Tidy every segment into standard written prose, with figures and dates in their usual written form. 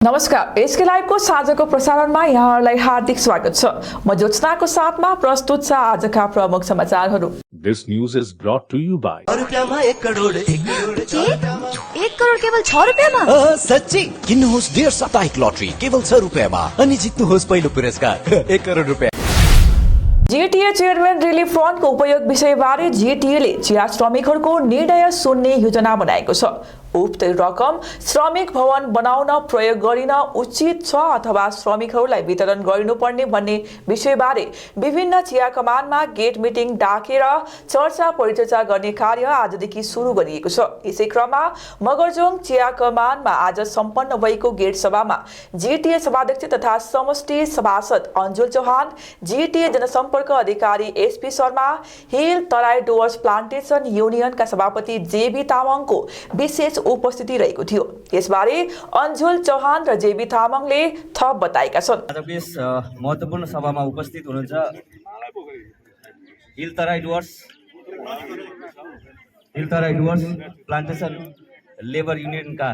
नमस्कार, एसके लाइभको साँझको प्रसारणमा यहाँहरूलाई हार्दिक स्वागत छ। म ज्योत्सनाको साथमा प्रस्तुत छ आजका प्रमुख समाचारहरू। This news is brought to you by रुपैयाँमा 1 crore 1 crore के? 1 करोड केवल 6 रुपैयाँमा? सच्ची किन्नुहोस् डेढ साप्ताहिक लटरी केवल 6 रुपैयाँमा अनि जित्नुहोस् पहिलो पुरस्कार 1 करोड रुपैयाँ। जीटीए चेयरम्यान रिलिफ फन्डको उपयोग विषयबारे जीटीएले चिया श्रमिकहरूको निर्णय सुन्ने योजना बनाएको छ। उक्त रकम श्रमिक भवन बनाउन प्रयोग गरिन उचित छ अथवा श्रमिकहरूलाई वितरण गर्नुपर्ने भन्ने विषयबारे विभिन्न चिया कमानमा गेट मिटिङ डाकेर चर्चा परिचर्चा गर्ने कार्य आजदेखि सुरु गरिएको छ। यसै क्रममा मगरजोङ चिया कमानमा आज सम्पन्न भएको गेट सभामा जीटीए सभाध्यक्ष तथा समष्टि सभासद अन्जुल चौहान, जीटीए जनसम्पर्क अधिकारी SP Sharma, hill Terai Dooars plantation युनियनका सभापति जेबी तामाङको विशेष उपस्थिति रहेको थियो। यसबारे अन्जुल चौहान र जेबी तामाङले थप बताएका छन्। आजको यस महत्त्वपूर्ण सभामा उपस्थित हुनुहुन्छ hill Terai Dooars plantation labour युनियनका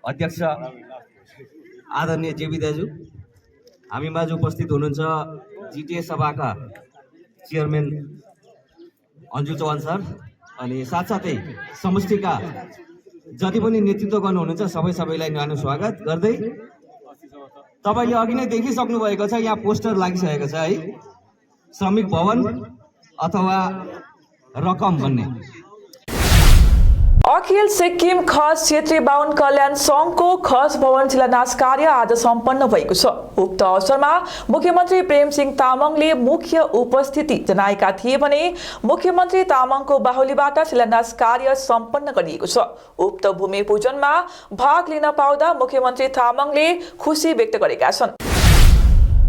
अध्यक्ष आदरणीय जेबी दाजु, हामी माझ उपस्थित हुनुहुन्छ जीटीए सभाका चेयरम्यान अन्जुल चौहान सर अनि साथसाथै समष्टिका जति पनि नेतृत्व गर्नुहुनुहुन्छ सबैलाई न्यानो स्वागत गर्दै तपाईले अघि नै देखिसक्नु भएको छ, यहाँ पोस्टर लागिसकेको छ है, श्रमिक भवन अथवा रकम भन्ने। अखिल सिक्किम खस क्षेत्रीय बाहुन कल्याण सङ्घको खस भवन शिलान्यास कार्य आज सम्पन्न भएको छ। उक्त अवसरमा मुख्यमन्त्री प्रेमसिंह तामाङले मुख्य उपस्थिति जनाएका थिए भने मुख्यमन्त्री तामाङको बाहुलीबाट शिलान्यास कार्य सम्पन्न गरिएको छ। उक्त भूमि पूजनमा भाग लिन पाउँदा मुख्यमन्त्री तामाङले खुसी व्यक्त गरेका छन्।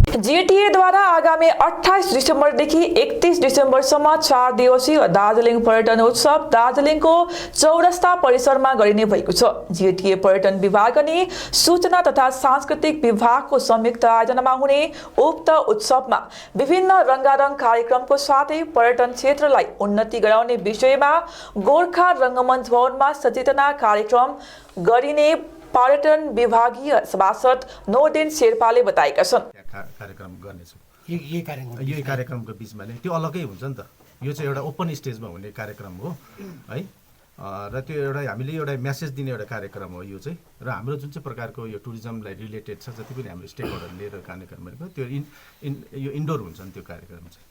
जीटीएद्वारा आगामी 28 डिसेम्बरदेखि 31 डिसेम्बरसम्म 4 दिवसीय दार्जिलिङ पर्यटन उत्सव दार्जिलिङको चौरस्ता परिसरमा गरिने भएको छ। जीटीए पर्यटन विभाग अनि सूचना तथा सांस्कृतिक विभागको संयुक्त आयोजनामा हुने उक्त उत्सवमा विभिन्न रंगारंग कार्यक्रमको साथै पर्यटन क्षेत्रलाई उन्नति गराउने विषयमा गोर्खा रंगमञ्च भवनमा सचेतना कार्यक्रम गरिने पर्यटन विभागीय सभासद नोरदिन शेर्पाले बताएका छन्। कार्यक्रम गर्नेछौँ। यही कार्यक्रमको बिचमा नै त्यो अलग्गै हुन्छ नि त। यो चाहिँ एउटा ओपन स्टेजमा हुने कार्यक्रम हो है, र त्यो एउटा हामीले एउटा मेसेज दिने एउटा कार्यक्रम हो यो चाहिँ। र हाम्रो जुन चाहिँ प्रकारको यो टुरिज्मलाई रिलेटेड छ जति पनि हाम्रो स्टेक होल्डर लिएर कार्यक्रम गरेको त्यो यो इन्डोर हुन्छ नि त्यो कार्यक्रम चाहिँ।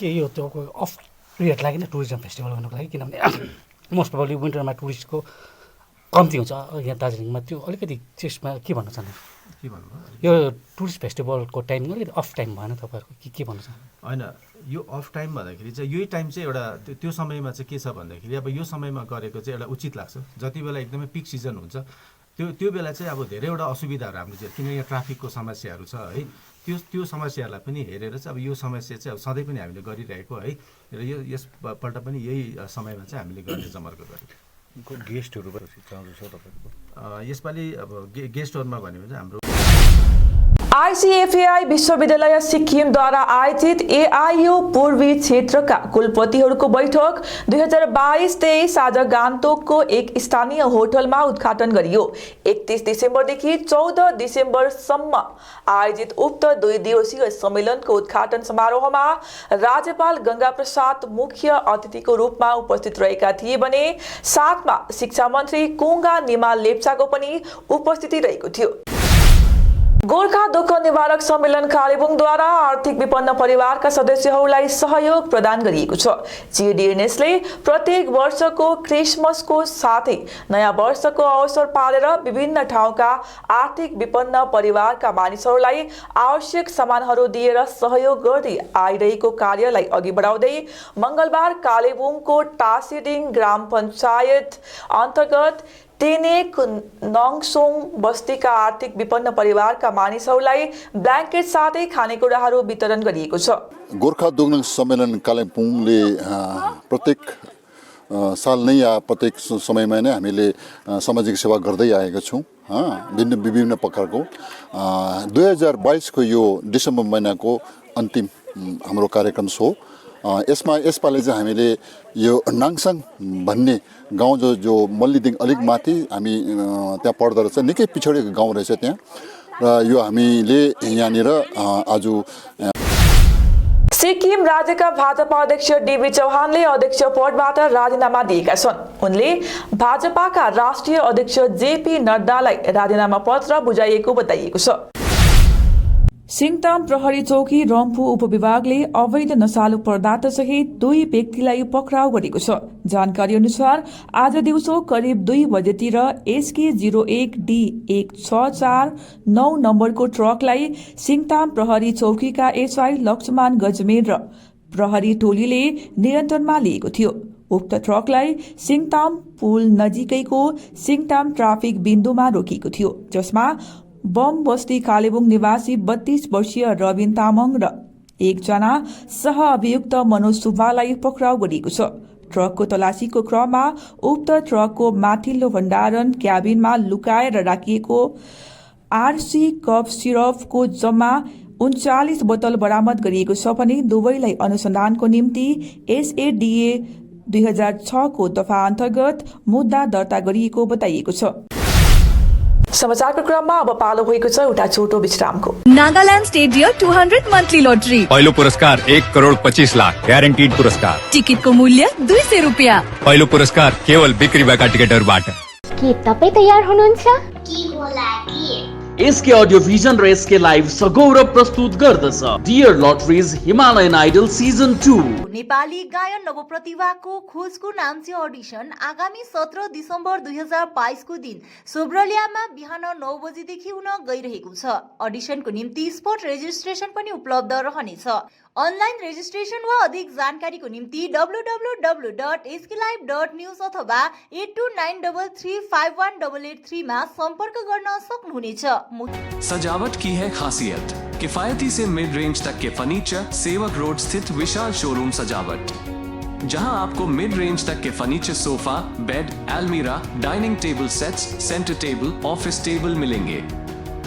के यो त्यो अफ पिरियड लागि नै टुरिज्म फेस्टिभल गर्नुको लागि, किनभने मोस्ट प्रोबब्ली विन्टरमा टुरिस्टको कम्ती हुन्छ यहाँ दार्जिलिङमा, त्यो अलिकति त्यसमा के भन्न चाहनुहुन्छ? के भन्नु यो टुरिस्ट फेस्टिभलको टाइम अलिकति अफ टाइम भएन तपाईँहरूको के भन्न चाहनुहुन्छ? होइन, यो अफ टाइम भन्दाखेरि चाहिँ यही टाइम चाहिँ एउटा त्यो समयमा चाहिँ के छ भन्दाखेरि अब यो समयमा गरेको चाहिँ एउटा उचित लाग्छ। जति बेला एकदमै पिक सिजन हुन्छ त्यो बेला चाहिँ अब धेरैवटा असुविधाहरू हाम्रो चाहिँ, किन यहाँ ट्राफिकको समस्याहरू छ है, त्यो समस्याहरूलाई पनि हेरेर चाहिँ अब यो समस्या चाहिँ अब सधैँ पनि हामीले गरिरहेको है, र यसपल्ट पनि यही समयमा चाहिँ हामीले गर्ने जमर्को गरेको। गेस्टहरू तपाईहरुको यसपालि अब गेस्टहरूमा भन्यो भने हाम्रो आईसीएफएआई विश्वविद्यालय सिक्किमद्वारा आयोजित एआईयू पूर्वी क्षेत्रका कुलपतिहरूको बैठक 2022-23 आज गान्तोकको एक स्थानीय होटलमा उद्घाटन गरियो। 31 डिसेम्बरदेखि 14 डिसेम्बरसम्म आयोजित उक्त 2 दिवसीय सम्मेलनको उद्घाटन समारोहमा राज्यपाल गंगा प्रसाद मुख्य अतिथिको रूपमा उपस्थित रहेका थिए भने साथमा शिक्षा मन्त्री कुङ्गा निमा लेप्चाको पनि उपस्थिति रहेको थियो। गोर्खा दुःख निवारक सम्मेलन कालेबुङद्वारा आर्थिक विपन्न परिवारका सदस्यहरूलाई सहयोग प्रदान गरिएको छ। जीडीएनएसले प्रत्येक वर्षको क्रिसमसको साथै नयाँ वर्षको अवसर पालेर विभिन्न ठाउँका आर्थिक विपन्न परिवारका मानिसहरूलाई आवश्यक सामानहरू दिएर सहयोग गर्दै आइरहेको कार्यलाई अघि बढाउँदै मंगलबार कालेबुङको टासिडिङ ग्राम पञ्चायत अन्तर्गत टेनेक नङसोङ बस्तीका आर्थिक विपन्न परिवारका मानिसहरूलाई ब्ल्याङ्केट साथै खानेकुराहरू वितरण गरिएको छ। गोर्खा दुःख सम्मेलन कालिम्पोङले प्रत्येक साल नै या प्रत्येक समयमा नै हामीले सामाजिक सेवा गर्दै आएका छौँ। विभिन्न प्रकारको 2022 को यो डिसेम्बर महिनाको अन्तिम हाम्रो कार्यक्रम हो यसपालि चाहिँ हामीले यो नाङसाङ भन्ने गाउँ जो मल्लीदेखि अलिक माथि हामी त्यहाँ पढ्दा रहेछ, निकै पिछडिएको गाउँ रहेछ त्यहाँ, र यो हामीले यहाँनिर आज सिक्किम राज्यका भाजपा अध्यक्ष डीबी चौहानले अध्यक्ष पदबाट राजीनामा दिएका छन्। उनले भाजपाका राष्ट्रिय अध्यक्ष जेपी नड्डालाई राजीनामा पत्र बुझाइएको बताइएको छ। सिङताम प्रहरी चौकी रम्फू उपविभागले अवैध नशालु पदार्थ सहित 2 व्यक्तिलाई पक्राउ गरेको छ। जानकारी अनुसार आज दिउँसो करिब 2 बजेतिर SK 01D1649 नम्बरको ट्रकलाई सिङताम प्रहरी चौकीका SI लक्ष्मण गजमेर र प्रहरी टोलीले नियन्त्रणमा लिएको थियो। उक्त ट्रकलाई सिङताम पुल नजिकैको सिङताम ट्राफिक बिन्दुमा रोकिएको थियो, जसमा बम बस्ती कालेबुङ निवासी 32 वर्षीय रविन तामाङ र एकजना सह अभियुक्त मनोज सुब्बालाई पक्राउ गरिएको छ। ट्रकको तलासीको क्रममा उक्त ट्रकको माथिल्लो भण्डारण क्याबिनमा लुकाएर राखिएको RC कफ सिरपको जम्मा 39 बोतल बरामद गरिएको छ भने दुवैलाई अनुसन्धानको निम्ति SADA 2006 को दफा अन्तर्गत मुद्दा दर्ता गरिएको बताइएको छ। समाचारको क्रममा अब पालो भएको छ एउटा छोटो विश्रामको। Nagaland state dear 200 monthly lottery. पहिलो पुरस्कार 1,25,00,000 ग्यारेन्टिड पुरस्कार। टिकटको मूल्य 200 रुपियाँ। पहिलो पुरस्कार केवल बिक्री भएका टिकटहरूबाट। के तपाई तयार हुनुहुन्छ? एसके अडियो भिजन र एसके लाइभ सगौरव प्रस्तुत गर्दछ dear lotteries Himalayan idol season 2। Nepali गायन नवप्रतिभाको खोजको नाम्ची अडिसन आगामी 17 दिसम्बर 2022 को दिन सोब्रलियामा बिहान 9 बजेदेखि हुन गइरहेको छ। अडिसनको निम्ति स्पट रेजिस्ट्रेसन पनि उपलब्ध रहनेछ। अनलाइन रेजिस्ट्रेसन वा अधिक जानकारीको निम्ति www.sklive.news अथवा 8293351883 मा सम्पर्क गर्न सक्नुहुनेछ। सजावट की है खासियत, किफायती से मिड रेंज तक के फर्नीचर। सेवक रोड स्थित विशाल शोरूम सजावट, जहां आपको मिड रेंज तक के फर्नीचर, सोफा, बेड, अलमीरा, dining table sets, centre table, office table मिलेंगे।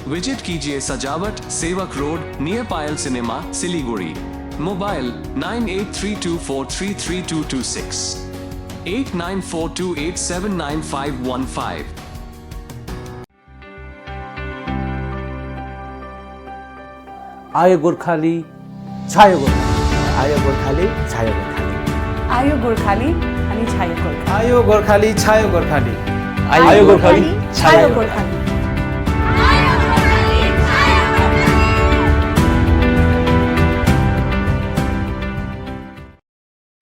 विजिट कीजिए सजावट, सेवक रोड, नियर पायल सिनेमा, सिलीगुड़ी। मोबाइल 9832433226 8942879515। आयो गोर्खाली छायो गोर्खाली, आयो गोर्खाली छायो गोर्खाली, आयो गोर्खाली अनि छायो गोर्खाली, आयो गोर्खाली छायो गोर्खाली, आयो गोर्खाली छायो गोर्खाली।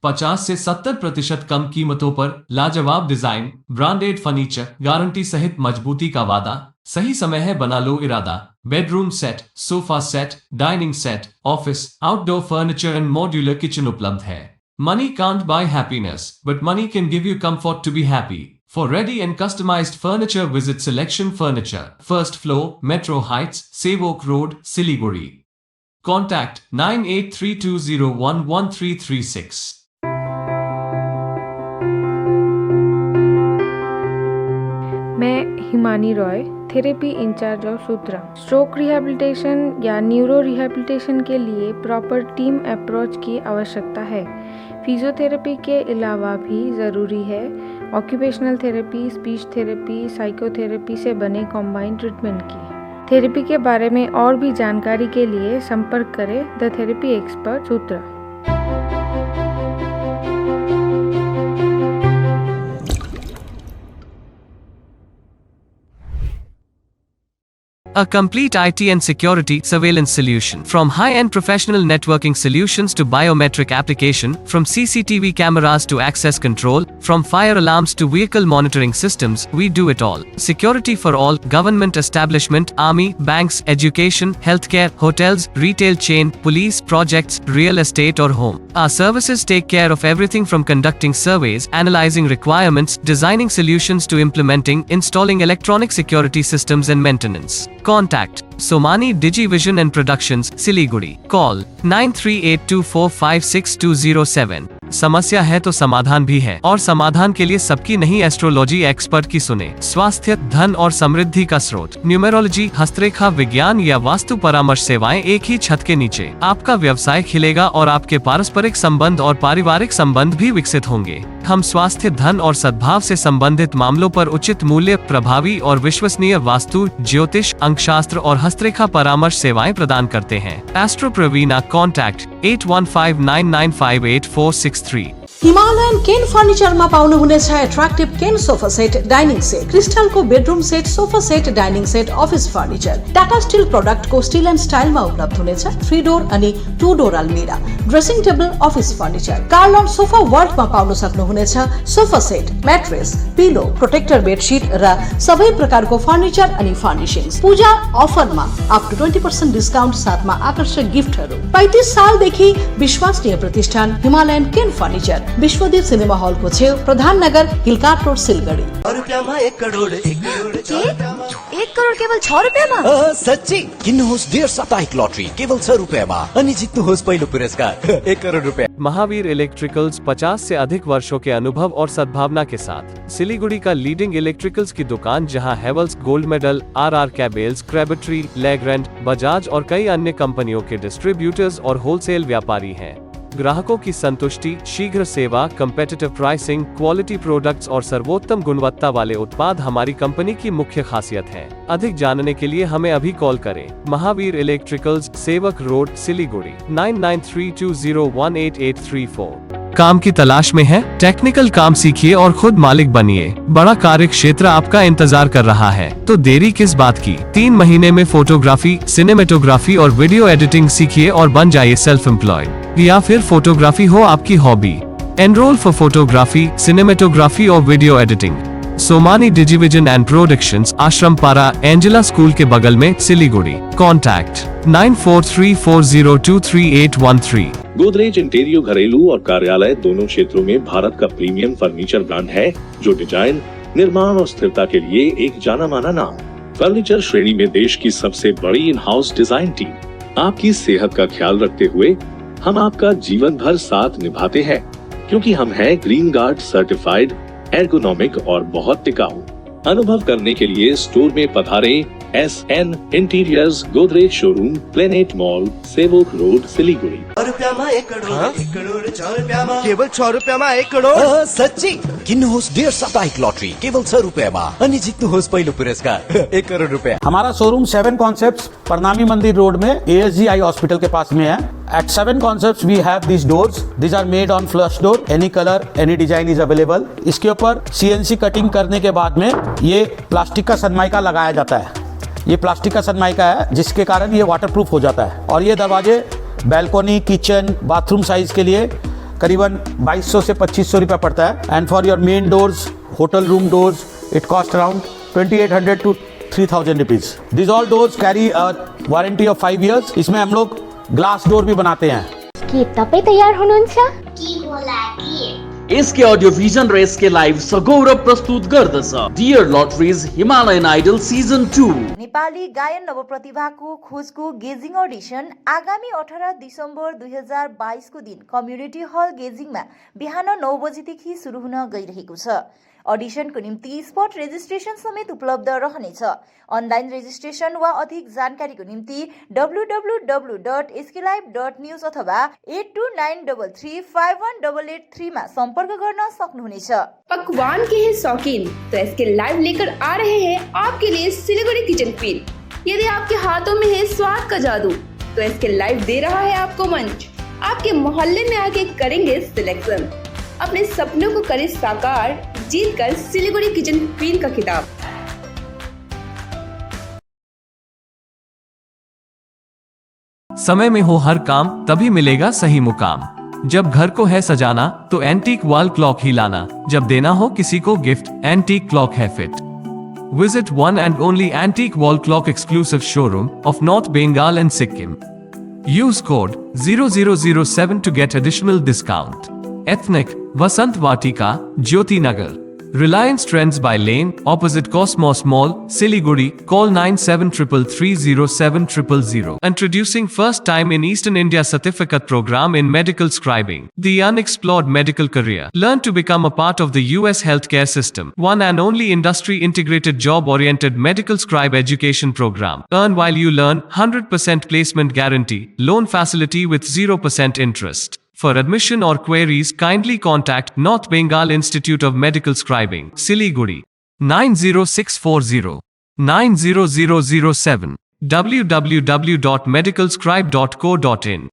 50 से 70% कम कीमतों पर लाजवाब डिजाइन, ब्रांडेड फर्नीचर, गारंटी सहित मजबूती का वादा। सही समय है, बना लो इरादा। Bedroom set, sofa set, dining set, office, outdoor furniture and modular kitchen उपलब्ध है। Money can't buy happiness, but money can give you comfort to be happy. For ready and customized furniture, visit Selection Furniture, first floor, Metro Heights, Sevok Road, Siliguri. Contact 9832011336. मैं Himani Roy, therapy in charge of Sutra. Stroke rehabilitation या neuro rehabilitation के लिए proper team approach की आवश्यकता है। Physiotherapy के अलावा भी ज़रूरी है occupational therapy, speech therapy, psychotherapy से बने कॉम्बाइंड ट्रीटमेंट की। थेरेपी के बारे में और भी जानकारी के लिए संपर्क करें the therapy expert Sutra. A complete IT and security surveillance solution. From high-end professional networking solutions to biometric application, from CCTV cameras to access control, from fire alarms to vehicle monitoring systems, we do it all. Security for all, government establishment, army, banks, education, healthcare, hotels, retail chain, police, projects, real estate or home. Our services take care of everything from conducting surveys, analyzing requirements, designing solutions to implementing, installing electronic security systems and maintenance. Contact Somani Digivision and Productions, Siliguri. Call 9382456207. समस्या है तो समाधान भी है, और समाधान के लिए सबकी नहीं एस्ट्रोलॉजी एक्सपर्ट की सुने। स्वास्थ्य, धन और समृद्धि का स्रोत, न्यूमेरोलॉजी, हस्तरेखा विज्ञान या वास्तु परामर्श सेवाएं एक ही छत के नीचे। आपका व्यवसाय खिलेगा और आपके पारस्परिक संबंध और पारिवारिक संबंध भी विकसित होंगे। हम स्वास्थ्य, धन और सद्भाव से संबंधित मामलों पर उचित मूल्य, प्रभावी और विश्वसनीय वास्तु, ज्योतिष, अंकशास्त्र और हस्तरेखा परामर्श सेवाएं प्रदान करते हैं। Astro Praveena, contact 8159958463। Himalayan cane फर्निचरमा पाउनुहुनेछ attractive cane sofa set, dining set, क्रिस्टलको bedroom set, sofa set, dining set, office furniture, Tata steel प्रोडक्टको स्टिल एन्ड स्टाइलमा उपलब्ध हुनेछ। 3 डोर अनि 2 डोर अलमिरा, dressing table, office furniture. Carlon sofa वर्ल्डमा पाउन सक्नुहुनेछ sofa set, mattress, pillow, protector bedsheet र सबै प्रकारको फर्निचर अनि फर्निशिङ्स। पूजा अफरमा अप टु 20% डिस्काउन्ट साथमा आकर्षक गिफ्टहरू। 35 सालदेखि विश्वसनीय प्रतिष्ठान हिमालयन केन फर्निचर, विश्वदीप सिनेमा हॉलको छेउ, प्रधान नगर, हिलकाट रोड, सिलगढी। 1 करोड 1 करोड केवल 6 रुपियाँमा? सच्ची किन्नुहोस् डेढ साप्ताहिक लटरी केवल 6 रुपियाँमा अनि जित्नुहोस् पहिलो पुरस्कार 1 करोड रुपियाँ। महावीर इलेक्ट्रिकल्स 50 से अधिक वर्षों के अनुभव और सद्भावना के साथ सिलीगुड़ी का लीडिंग इलेक्ट्रिकल्स की दुकान, जहां Havells gold medal, RR cables, Crabtree, Legrand, Bajaj और कई अन्य कंपनियों के डिस्ट्रीब्यूटर्स और होलसेल व्यापारी हैं। ग्राहकों की संतुष्टि, शीघ्र सेवा, कम्पेटिटिव प्राइसिंग, क्वालिटी प्रोडक्ट्स और सर्वोत्तम गुणवत्ता वाले उत्पाद हमारी कंपनी की मुख्य खासियत है। अधिक जानने के लिए हमें अभी कॉल करें। महावीर इलेक्ट्रिकल्स, सेवक रोड, सिलीगुड़ी 9932018834। काम की तलाश में है? टेक्निकल काम सीखिए और खुद मालिक बनिए। बड़ा कार्य क्षेत्र आपका इंतजार कर रहा है, तो देरी किस बात की। 3 महीने में फोटोग्राफी, सिनेमेटोग्राफी और वीडियो एडिटिंग सीखिए और बन जाइए सेल्फ एम्प्लॉयड। या फिर फोटोग्राफी हो आपकी hobby. Enrol for photography, cinematography और video editing. Somani Digivision and productions, Ashram Para, Angela school के बगल में, सिलीगुड़ी। कॉन्टैक्ट 9434023813। गोदरेज इंटीरियर घरेलू और कार्यालय दोनों क्षेत्रों में भारत का प्रीमियम फर्नीचर ब्रांड है, जो डिजाइन, निर्माण और स्थिरता के लिए एक जाना माना नाम। फर्नीचर श्रेणी में देश की सबसे बड़ी इन हाउस डिजाइन टीम। आपकी सेहत का ख्याल रखते हुए हम आपका जीवन भर साथ निभाते हैं, क्योंकि हम हैं ग्रीन गार्ड सर्टिफाइड, एर्गोनॉमिक और बहुत टिकाऊ। अनुभव करने के लिए स्टोर में पधारें। SN interiors, Godrej showroom, planet mall, सेवक रोड, सिलीगुड़ी। 1 करोड 4 रुपियाँमा केवल 6 रुपियाँमा 1 करोड। सच्ची किन्नुहोस् डेढ साप्ताहिक लटरी केवल 6 रुपियाँमा अनि जित्नुहोस् पहिलो पुरस्कार 1 करोड रुपियाँ। हमारा शोरूम 7 कॉन्सेप्ट्स प्रणामी मंदिर रोड में ASG आई हॉस्पिटल के पास में है। At 7 concepts we have these doors. These are made on flush door. Any color, any design is available. इसके ऊपर CNC कटिंग करने के बाद में ये प्लास्टिक का सनमाइका लगाया जाता है। ये प्लास्टिक का सनमाइका है, जिसके कारण ये वाटरप्रूफ हो जाता है। और ये दरवाजे बैल्कोनी, किचन, बाथरूम साइज के लिए करीबन 2200 से 2500 रुपया पड़ता है। And for your main doors, hotel room doors, it cost around 2800 to 3000 rupees. This all doors carry a warranty of 5 years। इसमें हम लोग ग्लास डोर भी बनाते हैं। के तपाई तयार हुनुहुन्छ? एसके ऑडियो विजन र एसके लाइभ सगौरव प्रस्तुत गर्दछ dear lotteries Himalayan idol season 2। Nepali गायन नवप्रतिभाको खोजको गेजिङ अडिसन आगामी 18 दिसम्बर 2022 को दिन कम्युनिटी हल गेजिङमा बिहान 9 बजेदेखि सुरु हुन गइरहेको छ। अडिसनको निम्ति स्पट रेजिस्ट्रेसन समेत उपलब्ध रहनेछ। अनलाइन रेजिस्ट्रेसन वा अधिक जानकारीको निम्ति www.sklive.news अथवा 8293351883 मा संपर्क गर्न सक्नुहुनेछ। पकवान के हैं शौकीन तो एसके लाइव लेकर आ रहे हैं आपके लिए सिलीगुड़ी किचन क्वीन। यदि आपके हाथों में है स्वाद का जादू तो एसके लाइव दे रहा है आपको मंच। आपके मोहल्ले में आके करेंगे सिलेक्शन, अपने सपनों को करें साकार, जीत कर सिलीगुड़ी किचन क्वीन का खिताब। समय में हो हर काम, तभी मिलेगा सही मुकाम। जब घर को है सजाना तो एंटीक वॉल क्लॉक ही लाना। जब देना हो किसी को गिफ्ट, एंटीक क्लॉक है fit. Visit one and only antique wall clock exclusive showroom of north Bengal and Sikkim. Use code 0007 to get additional discount. Ethnic, Vasant Vatika, Jyoti Nagar. Reliance Trends by Lane, opposite Cosmos Mall, Siliguri. Call 97330700. Introducing first time in Eastern India certificate program in medical scribing. The unexplored medical career. Learn to become a part of the US healthcare system. One and only industry integrated job oriented medical scribe education program. Earn while you learn, 100% placement guarantee, loan facility with 0% interest. For admission or queries, kindly contact North Bengal Institute of Medical Scribing, Siliguri, 90640 90007, www.medicalscribe.co.in.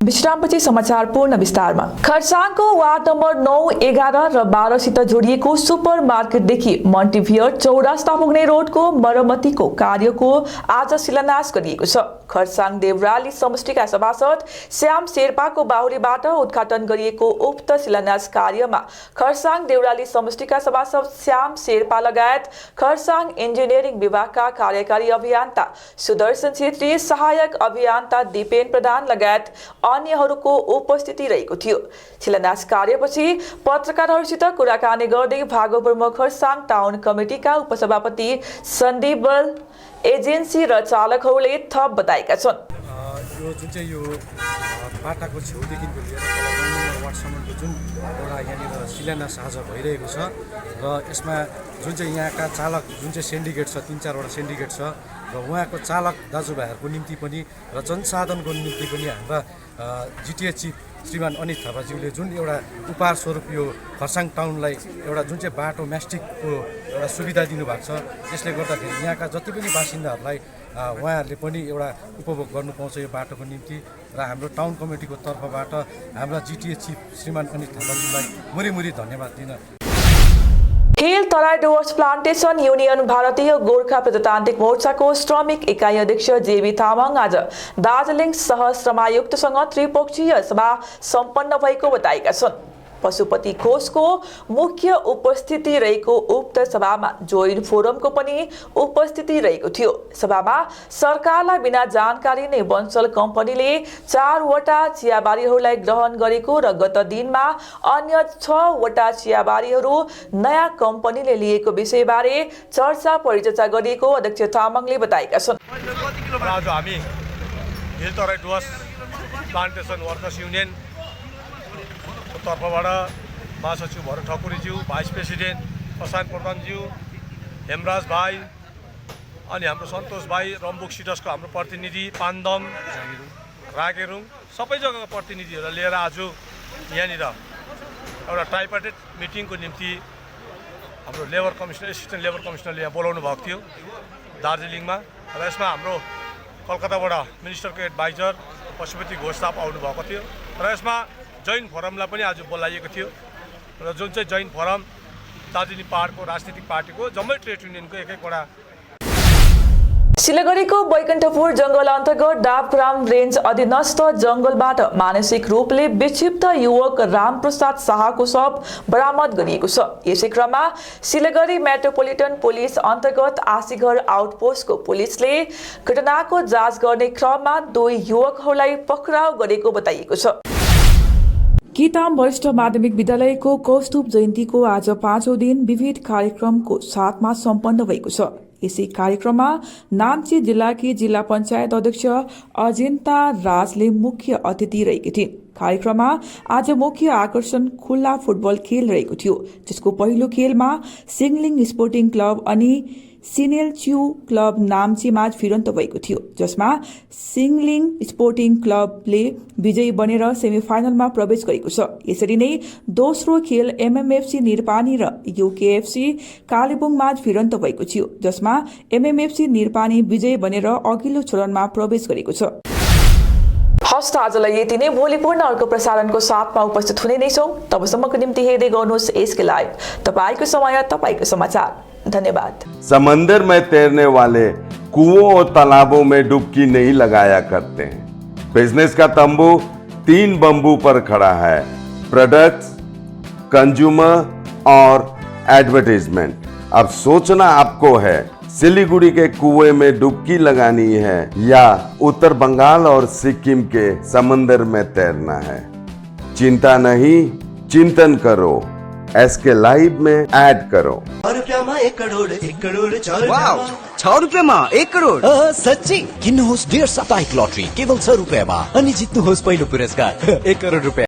विश्रामपछि समाचार पूर्ण विस्तारमा। खरसाङको ward number 9, 11 र 12 सित जोडिएको super मार्केटदेखि मन्टिभियर चौरास्ता पुग्ने रोडको मरम्मतिको कार्यको आज शिलान्यास गरिएको छ। खरसाङ देवराली समष्टिका सभासद श्याम शेर्पाको बाहुलीबाट उद्घाटन गरिएको उक्त शिलान्यास कार्यमा खरसाङ देवराली समष्टिका सभासद श्याम शेर्पा लगायत खरसाङ इन्जिनियरिङ विभागका कार्यकारी अभियन्ता सुदर्शन छेत्री, सहायक अभियन्ता दिपेन प्रधान लगायत अन्यहरूको उपस्थिति रहेको थियो। शिलान्यास कार्यपछि पत्रकारहरूसित कुराकानी गर्दै भागोप्रमुख खरसाङ टाउन कमिटीका उपसभापति सन्दीप बल, एजेन्सी र चालकहरूले थप बताएका छन्। यो जुन चाहिँ यो बाटाको छेउदेखिको लिएर वार्डसम्मको जुन एउटा यहाँनिर शिलान्यास आज भइरहेको छ र यसमा जुन चाहिँ यहाँका चालक जुन चाहिँ सिन्डिकेट छ, 3-4वटा सिन्डिकेट छ र उहाँको चालक दाजुभाइहरूको निम्ति पनि र जनसाधनको निम्ति पनि हाम्रा जिटिए चिफ श्रीमान अनित थापाज्यूले जुन एउटा उपहार स्वरूप यो खरसाङ टाउनलाई एउटा जुन चाहिँ बाटो म्यास्टिकको एउटा सुविधा दिनुभएको छ, त्यसले गर्दाखेरि यहाँका जति पनि बासिन्दाहरूलाई उहाँहरूले पनि एउटा उपभोग गर्नु पाउँछ यो बाटोको निम्ति र हाम्रो टाउन कमिटीको तर्फबाट हाम्रा जिटिए चिफ श्रीमान अनित थापाज्यूलाई मुरी धन्यवाद दिन। खेल तराई डुवर्स प्लान्टेसन युनियन भारतीय गोर्खा प्रजातान्त्रिक मोर्चाको श्रमिक इकाइ अध्यक्ष जेबी तामाङ आज दार्जिलिङ सहश्रमायुक्तसँग त्रिपक्षीय सभा सम्पन्न भएको बताएका छन्। पशुपति घोषको मुख्य उपस्थिति रहेको उक्त सभामा जोइन फोरमको पनि उपस्थिति रहेको थियो। सभामा सरकारलाई बिना जानकारी नै बन्सल कम्पनीले 4वटा चियाबारीहरूलाई ग्रहण गरेको र गत दिनमा अन्य 6वटा चियाबारीहरू नयाँ कम्पनीले लिएको विषयबारे चर्चा परिचर्चा गरिएको अध्यक्ष तामाङले बताएका छन्। आज हामी खेल Terai Dooars plantation workers union तर्फबाट महासचिव भरत ठकुरीज्यू, भाइस प्रेसिडेन्ट प्रशान्त प्रधानज्यू, हेमराज भाइ अनि हाम्रो सन्तोष भाइ, रम्बुक सिडसको हाम्रो प्रतिनिधि, पान्दम, रागेरुङ सबै जग्गाको प्रतिनिधिहरूलाई लिएर आज यहाँनिर एउटा ट्राइपार्टेट मिटिङको निम्ति हाम्रो लेबर कमिसनर, एसिस्टेन्ट लेबर कमिसनरले यहाँ बोलाउनु भएको थियो दार्जिलिङमा र यसमा हाम्रो कलकत्ताबाट मिनिस्टरको एडभाइजर पशुपति घोष साहब आउनुभएको थियो र यसमा जैन फोरमलाई पनि आज बोलाइएको थियो र जुन चाहिँ जैन फोरम दार्जिलिङ पहाडको राजनीतिक पार्टीको जम्मै ट्रेड युनियनको एक-एकवटा। सिलगढीको बैकुण्ठपुर जंगल अन्तर्गत डाबग्राम रेन्ज अधीनस्थ जंगलबाट मानसिक रूपले विक्षिप्त युवक रामप्रसाद शाहको शव बरामद गरिएको छ। यसै क्रममा सिलगढी मेट्रोपोलिटन पुलिस अन्तर्गत आशीघर आउटपोस्टको पुलिसले घटनाको जाँच गर्ने क्रममा 2 युवकहरूलाई पक्राउ गरेको बताइएको छ। किताम वरिष्ठ माध्यमिक विद्यालयको कौस्तुभ जयन्तीको आज 5औं दिन विविध कार्यक्रमको साथमा सम्पन्न भएको छ। यसै कार्यक्रममा नाम्ची जिल्लाकी जिल्ला पञ्चायत अध्यक्ष अजिन्ता राजले मुख्य अतिथि रहेकी थिइन्। कार्यक्रममा आज मुख्य आकर्षण खुल्ला फुटबल खेल रहेको थियो, जसको पहिलो खेलमा सिङलिङ स्पोर्टिङ क्लब अनि सिनेलच्यू क्लब नाम्चीमाझ भिडन्त भएको थियो, जसमा सिङलिङ स्पोर्टिङ क्लबले विजयी बनेर सेमिफाइनलमा प्रवेश गरेको छ। यसरी नै दोस्रो खेल एमएमएफसी निरपानी र युकेएफसी कालेबुङमाझ भिडन्त भएको थियो, जसमा एमएमएफसी निरपानी विजयी बनेर अघिल्लो चरणमा प्रवेश गरेको छ। हस्त आजलाई यति नै। भोलि पूर्ण अर्को प्रसारणको साथमा उपस्थित हुने नै छौं। तबसम्मको निम्ति हेर्दै गर्नुहोस् एसके लाइभ। तपाईको समय, तपाईको समाचार। धन्यवाद। समंदर में तैरने वाले कुओं और तालाबों में डुबकी नहीं लगाया करते हैं। बिजनेस का तंबू 3 बंबू पर खड़ा है: प्रोडक्ट्स, कंज्यूमर और एडवर्टाइजमेंट। अब सोचना आपको है सिलीगुड़ी के कुएं में डुबकी लगानी है या उत्तर बंगाल और सिक्किम के समंदर में तैरना है। चिंता नहीं, चिंतन करो। एसके लाइव में ऐड करो। 6 रुपैयाँमा 1 करोड 1 करोड 6 रुपैयाँमा 6 रुपैयाँमा 1 करोड साँच्चै किन्नुहोस् 1.5 साप्ताहिक लटरी केवल 6 रुपैयाँमा अनि जित्नुहोस् पहिलो पुरस्कार 1 करोड रुपैयाँ।